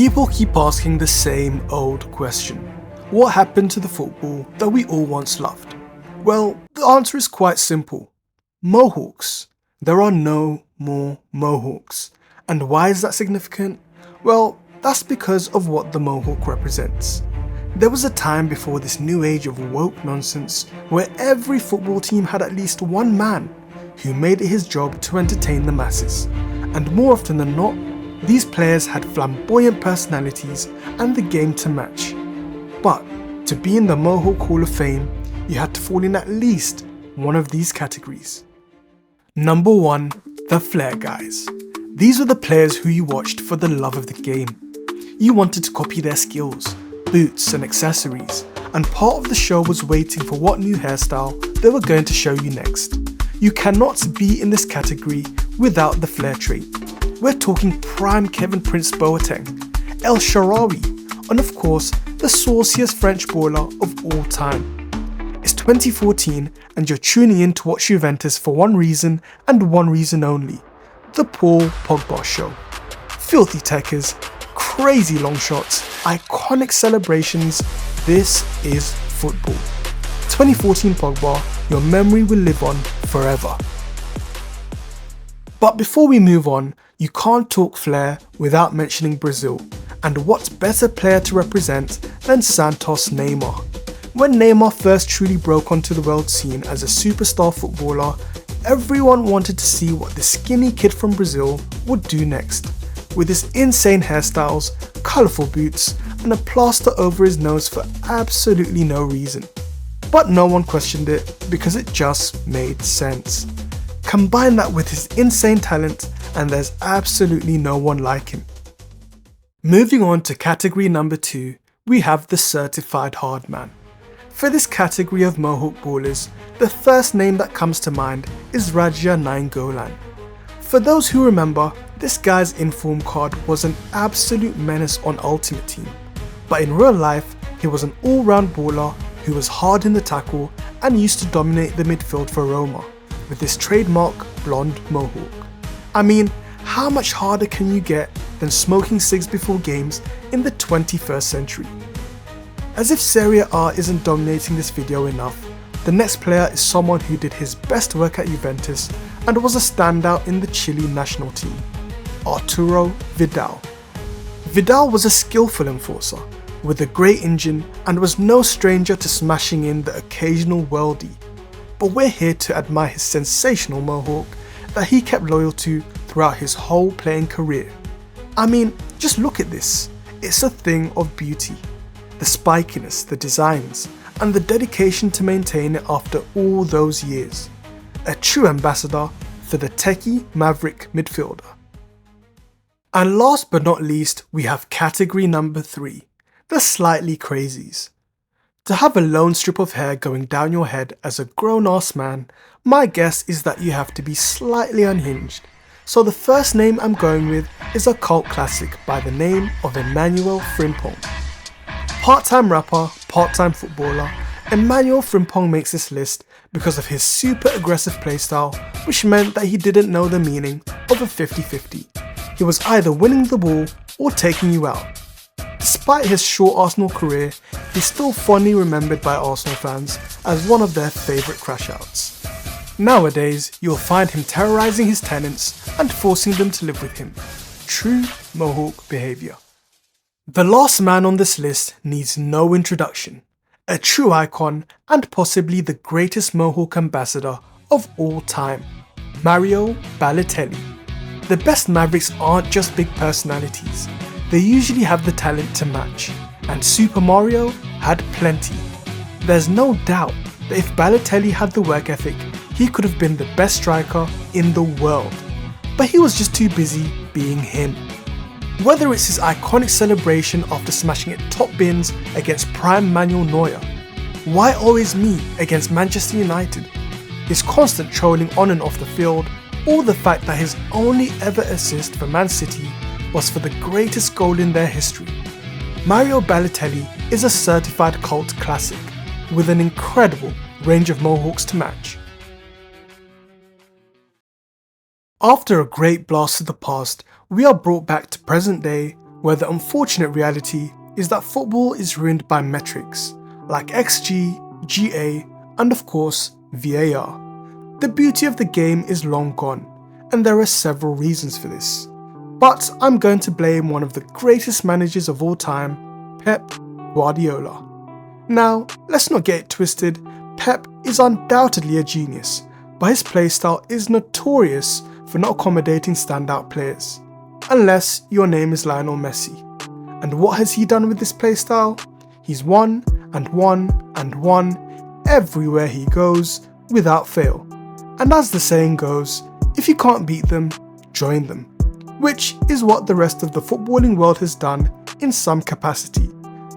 People keep asking the same old question. What happened to the football that we all once loved? Well, the answer is quite simple. Mohawks. There are no more Mohawks. And why is that significant? Well, that's because of what the Mohawk represents. There was a time before this new age of woke nonsense where every football team had at least one man who made it his job to entertain the masses. And more often than not, these players had flamboyant personalities and the game to match. But to be in the Mohawk Hall of Fame, you had to fall in at least one of these categories. Number 1, the flair guys. These were the players who you watched for the love of the game. You wanted to copy their skills, boots and accessories, and part of the show was waiting for what new hairstyle they were going to show you next. You cannot be in this category without the flair trait. We're talking prime Kevin Prince Boateng, El Shaarawy, and of course the sauciest French baller of all time. It's 2014 and you're tuning in to watch Juventus for one reason and one reason only: the Paul Pogba show. Filthy techers, crazy long shots, iconic celebrations, this is football. 2014 Pogba, your memory will live on forever. But before we move on, you can't talk flair without mentioning Brazil, and what better player to represent than Santos Neymar. When Neymar first truly broke onto the world scene as a superstar footballer, everyone wanted to see what the skinny kid from Brazil would do next. With his insane hairstyles, colourful boots, and a plaster over his nose for absolutely no reason. But no one questioned it because it just made sense. Combine that with his insane talent and there's absolutely no one like him. Moving on to category number 2, we have the certified hard man. For this category of Mohawk ballers, the first name that comes to mind is Radja Nainggolan. For those who remember, this guy's inform card was an absolute menace on Ultimate Team. But in real life, he was an all-round baller who was hard in the tackle and used to dominate the midfield for Roma with his trademark blonde mohawk. I mean, how much harder can you get than smoking cigs before games in the 21st century? As if Serie A isn't dominating this video enough, the next player is someone who did his best work at Juventus and was a standout in the Chile national team: Arturo Vidal. Vidal was a skillful enforcer with a great engine and was no stranger to smashing in the occasional worldie. But we're here to admire his sensational mohawk that he kept loyal to throughout his whole playing career. I mean, just look at this, it's a thing of beauty. The spikiness, the designs, and the dedication to maintain it after all those years. A true ambassador for the techie maverick midfielder. And last but not least, we have category number 3, the slightly crazies. To have a lone strip of hair going down your head as a grown-ass man, my guess is that you have to be slightly unhinged. So the first name I'm going with is a cult classic by the name of Emmanuel Frimpong. Part-time rapper, part-time footballer, Emmanuel Frimpong makes this list because of his super aggressive playstyle, which meant that he didn't know the meaning of a 50-50. He was either winning the ball or taking you out. Despite his short Arsenal career, he's still fondly remembered by Arsenal fans as one of their favourite crash-outs. Nowadays, you'll find him terrorising his tenants and forcing them to live with him. True Mohawk behaviour. The last man on this list needs no introduction. A true icon and possibly the greatest Mohawk ambassador of all time. Mario Balotelli. The best Mavericks aren't just big personalities. They usually have the talent to match, and Super Mario had plenty. There's no doubt that if Balotelli had the work ethic, he could have been the best striker in the world. But he was just too busy being him. Whether it's his iconic celebration after smashing it top bins against prime Manuel Neuer, why always me against Manchester United, his constant trolling on and off the field, or the fact that his only ever assist for Man City was for the greatest goal in their history. Mario Balotelli is a certified cult classic with an incredible range of Mohawks to match. After a great blast to the past, we are brought back to present day where the unfortunate reality is that football is ruined by metrics like XG, GA, and of course VAR. The beauty of the game is long gone, and there are several reasons for this. But I'm going to blame one of the greatest managers of all time, Pep Guardiola. Now, let's not get it twisted, Pep is undoubtedly a genius, but his playstyle is notorious for not accommodating standout players, unless your name is Lionel Messi. And what has he done with this playstyle? He's won and won and won everywhere he goes without fail. And as the saying goes, if you can't beat them, join them. Which is what the rest of the footballing world has done in some capacity,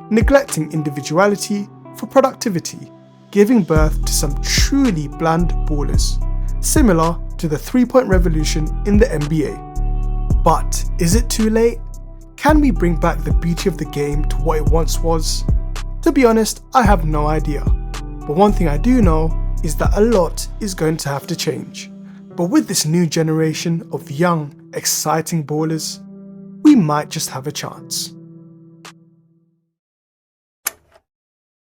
neglecting individuality for productivity, giving birth to some truly bland ballers, similar to the three-point revolution in the NBA. But is it too late? Can we bring back the beauty of the game to what it once was? To be honest, I have no idea. But one thing I do know is that a lot is going to have to change. But with this new generation of young, exciting ballers, we might just have a chance.